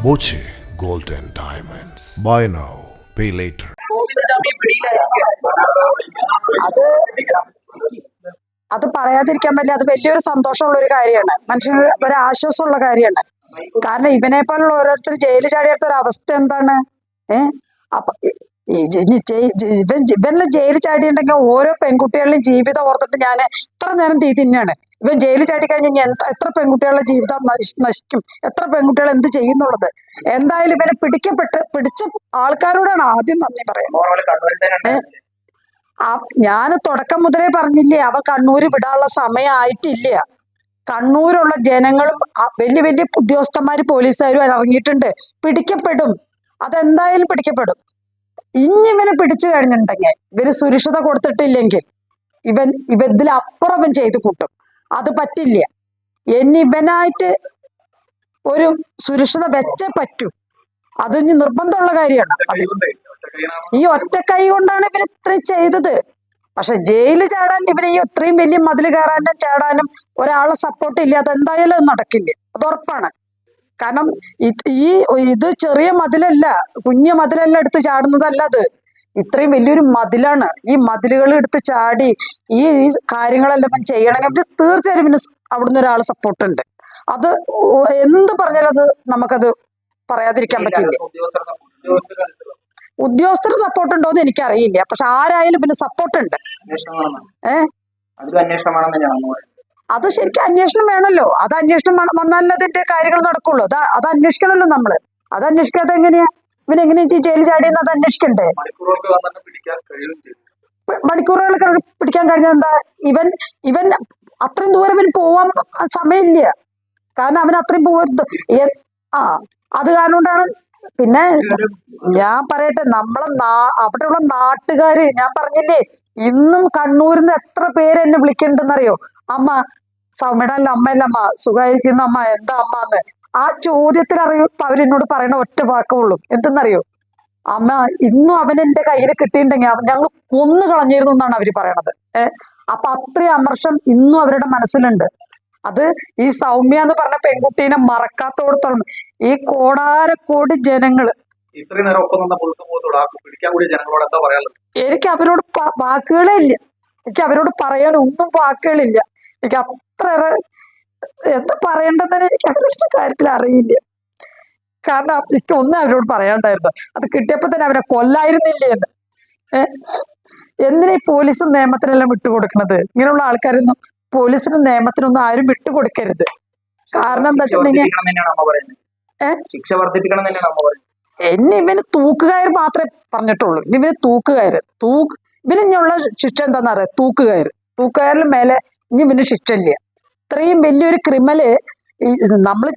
Boche Gold and Diamonds. Buy now, pay later. അത് അത് പറയാതിരിക്കാൻ പറ്റില്ല. അത് വലിയൊരു സന്തോഷമുള്ള ഒരു കാര്യമാണ്, മനുഷ്യന് ഒരു ആശ്വാസമുള്ള കാര്യമാണ്. കാരണം ഇവനെ പോലുള്ള ഓരോരുത്തർ ജയിലിൽ ചാടിയെടുത്ത ഒരു അവസ്ഥ എന്താണ്? അപ്പൊ ഇവനെ ജയിലിൽ ചാടിയിട്ടുണ്ടെങ്കിൽ ഓരോ പെൺകുട്ടികളുടെയും ജീവിതം ഓർത്തിട്ട് ഞാൻ എത്ര നേരം തീ തിന്നാണ്. ഇവൻ ജയിലിൽ ചാടി കഴിഞ്ഞാൽ എത്ര പെൺകുട്ടികളുടെ ജീവിതം നശിക്കും, എത്ര പെൺകുട്ടികൾ എന്ത് ചെയ്യുന്നുള്ളത്. എന്തായാലും ഇവനെ പിടിച്ച ആൾക്കാരോടാണ് ആദ്യം നന്ദി പറയുന്നത്. ഞാൻ തുടക്കം മുതലേ പറഞ്ഞില്ലേ, അവ കണ്ണൂര് വിടാനുള്ള സമയമായിട്ടില്ല. കണ്ണൂരുള്ള ജനങ്ങളും വലിയ വലിയ ഉദ്യോഗസ്ഥന്മാര് പോലീസുകാരും ഇറങ്ങിയിട്ടുണ്ട്. പിടിക്കപ്പെടും, അതെന്തായാലും പിടിക്കപ്പെടും. ഇനി ഇവനെ പിടിച്ചു കഴിഞ്ഞിട്ടുണ്ടെങ്കിൽ, ഇവന് സുരക്ഷിത കൊടുത്തിട്ടില്ലെങ്കിൽ ഇതിലപ്പുറം ഇവൻ ചെയ്തു കൂട്ടും. അത് പറ്റില്ല. ഇനി ഇവനായിട്ട് ഒരു സുരക്ഷിത വെച്ചേ പറ്റൂ. അത് ഇനി നിർബന്ധമുള്ള കാര്യമാണ്. ഈ ഒറ്റ കൈ കൊണ്ടാണ് ഇവൻ ഇത്രയും ചെയ്തത്. പക്ഷെ ജയിലിൽ ചാടാൻ ഇവന് ഈ ഇത്രയും വലിയ മതിൽ കയറാനും ചാടാനും ഒരാളെ സപ്പോർട്ട് ഇല്ല. അതെന്തായാലും അത് നടക്കില്ല, അത് ഉറപ്പാണ്. കാരണം ഇത് ചെറിയ മതിലല്ല, കുഞ്ഞു മതിലല്ല എടുത്ത് ചാടുന്നതല്ല. അത് ഇത്രയും വലിയൊരു മതിലാണ്. ഈ മതിലുകൾ എടുത്ത് ചാടി ഈ കാര്യങ്ങളെല്ലാം ചെയ്യണമെങ്കിൽ തീർച്ചയായും പിന്നെ അവിടുന്ന് ഒരാൾ സപ്പോർട്ട് ഉണ്ട്. അത് എന്ത് പറഞ്ഞാലും അത് നമുക്കത് പറയാതിരിക്കാൻ പറ്റില്ല. ഉദ്യോഗസ്ഥർ സപ്പോർട്ട് ഉണ്ടോ എന്ന് എനിക്കറിയില്ല, പക്ഷെ ആരായാലും പിന്നെ സപ്പോർട്ട് ഉണ്ട്. അത് ശരിക്കും അന്വേഷണം വേണമല്ലോ. അത് അന്വേഷണം വന്നാലേ അതിന്റെ കാര്യങ്ങൾ നടക്കുള്ളൂ. അത് അന്വേഷിക്കണമല്ലോ നമ്മള്. അത് അന്വേഷിക്കാതെ എങ്ങനെയാ ഇവനെങ്ങനെയാ ജയിലിൽ ചാടിയെന്ന് അത് അന്വേഷിക്കണ്ടേ? മണിക്കൂറുകൾ പിടിക്കാൻ കഴിഞ്ഞത് എന്താ? ഇവൻ അത്രയും ദൂരം ഇവന് പോവാൻ സമയമില്ല. കാരണം അവൻ അത്രയും പോകരുത്. അത് കാരണം കൊണ്ടാണ്. പിന്നെ ഞാൻ പറയട്ടെ, അവിടെയുള്ള നാട്ടുകാര്, ഞാൻ പറഞ്ഞില്ലേ, ഇന്നും കണ്ണൂരിന്ന് എത്ര പേര് എന്നെ വിളിക്കണ്ടെന്നറിയോ? അമ്മ സൗമ്യയുടെ അമ്മയല്ല അമ്മ, സുഖമായിരിക്കുന്ന അമ്മ, എന്താ അമ്മ എന്ന്. ആ ചോദ്യത്തിൽ അവരെന്നോട് പറയണ ഒറ്റ വാക്കുള്ളൂ, എന്തെന്നറിയോ? അമ്മ, ഇന്നും അവൻ എന്റെ കയ്യിൽ കിട്ടിയിട്ടുണ്ടെങ്കിൽ ഞങ്ങൾ കൊന്നു കളഞ്ഞിരുന്നു എന്നാണ് അവര് പറയണത്. അപ്പൊ അത്രയും അമർഷം ഇന്നും അവരുടെ മനസ്സിലുണ്ട്. അത് ഈ സൗമ്യ എന്ന് പറഞ്ഞ പെൺകുട്ടീനെ മറക്കാത്തോടത്തോളം ഈ കോടാരക്കോടി ജനങ്ങള്. എനിക്ക് അവരോട് വാക്കുകളേ ഇല്ല. എനിക്ക് അവരോട് പറയാൻ ഒന്നും വാക്കുകളില്ല. എനിക്ക് അത്ര എന്താ പറയേണ്ടതെന്ന് എനിക്ക് അവരുടെ കാര്യത്തിൽ അറിയില്ല. കാരണം എനിക്ക് ഒന്നും അവരോട് പറയാണ്ടായിരുന്നു. അത് കിട്ടിയപ്പോ തന്നെ അവരെ കൊല്ലായിരുന്നില്ലേ എന്ന്. എന്തിനാ ഈ പോലീസും നിയമത്തിനെല്ലാം വിട്ടുകൊടുക്കണത്? ഇങ്ങനെയുള്ള ആൾക്കാരൊന്നും പോലീസിനും നിയമത്തിനൊന്നും ആരും വിട്ടുകൊടുക്കരുത്. കാരണം എന്താ വെച്ചിട്ടുണ്ടെങ്കിൽ എന്നെ ഇവന് തൂക്കുകയർ മാത്രമേ പറഞ്ഞിട്ടുള്ളൂ. ഇവന് തൂക്കുകയർ ഇവനുള്ള ശിക്ഷ എന്താണെന്നറിയാം? തൂക്കുകയറിന് മേലെ ഇനി ഇവന് ശിക്ഷ ഇല്ല. ഇത്രയും വലിയൊരു ക്രിമിനല് നമ്മൾ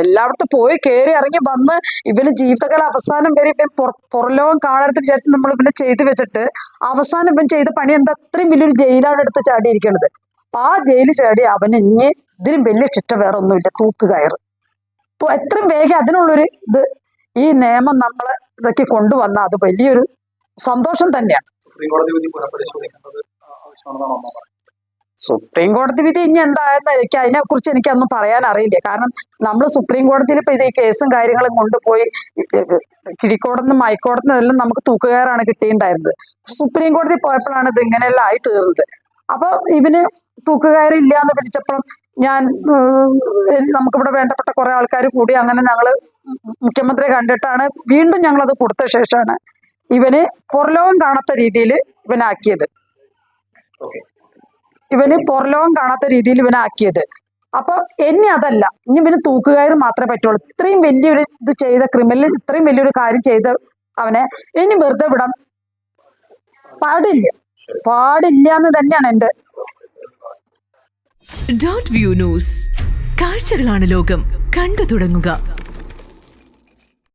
എല്ലായിടത്തും പോയി കയറി ഇറങ്ങി വന്ന് ഇവന് ജീവിതകാല അവസാനം വരെ ഇവൻ പുറലോകം കാണരുത് വിചാരിച്ച് നമ്മൾ ഇവനെ ചെയ്തു വെച്ചിട്ട് അവസാനം ഇവൻ ചെയ്ത പണി എന്താ? അത്രയും വലിയൊരു ജയിലാണ് എടുത്ത് ചാടിയിരിക്കുന്നത്. അപ്പൊ ആ ജയിലിൽ ചാടി അവന് ഇനി ഇതിലും വലിയ ശിക്ഷ വേറെ ഒന്നുമില്ല, തൂക്കുകയർ. എത്രയും വേഗം അതിനുള്ളൊരു ഈ നിയമം നമ്മളെ ഇതൊക്കെ കൊണ്ടുവന്ന അത് വലിയൊരു സന്തോഷം തന്നെയാണ്. സുപ്രീം കോടതി വിധി ഇനി എന്തായെന്ന് അതിനെക്കുറിച്ച് എനിക്കൊന്നും പറയാൻ അറിയില്ല. കാരണം നമ്മൾ സുപ്രീം കോടതിയിൽ ഇപ്പൊ ഇത് ഈ കേസും കാര്യങ്ങളും കൊണ്ടുപോയി കിഴിക്കോടതിനും ഹൈക്കോടതിനും എല്ലാം നമുക്ക് തൂക്കുകയറാണ് കിട്ടിയിട്ടുണ്ടായിരുന്നത്. സുപ്രീം കോടതി പോയപ്പോഴാണ് ഇത് ഇങ്ങനെയെല്ലാം ആയി തീർന്നത്. അപ്പൊ ഇവന് തൂക്കുകയറില്ല എന്ന് വിധിച്ചപ്പോൾ നമുക്കിവിടെ വേണ്ടപ്പെട്ട കുറെ ആൾക്കാർ കൂടി അങ്ങനെ ഞങ്ങള് മുഖ്യമന്ത്രിയെ കണ്ടിട്ടാണ് വീണ്ടും ഞങ്ങളത് കൊടുത്ത ശേഷമാണ് ഇവന് പുറലോകം കാണാത്ത രീതിയിൽ ഇവനാക്കിയത്. അപ്പൊ ഇനി അതല്ല, ഇനി ഇവന് തൂക്കുകയർ മാത്രമേ പറ്റുള്ളൂ. ഇത്രയും വലിയൊരു ഇത് ചെയ്ത ക്രിമിനൽ, ഇത്രയും വലിയൊരു കാര്യം ചെയ്ത അവനെ ഇനി വെറുതെ വിടാൻ പാടില്ല എന്ന് തന്നെയാണ് എൻ്റെ. ഡോട്ട് വ്യൂ ന്യൂസ്, കാഴ്ചകളാണ് ലോകം, കണ്ടു തുടങ്ങുക.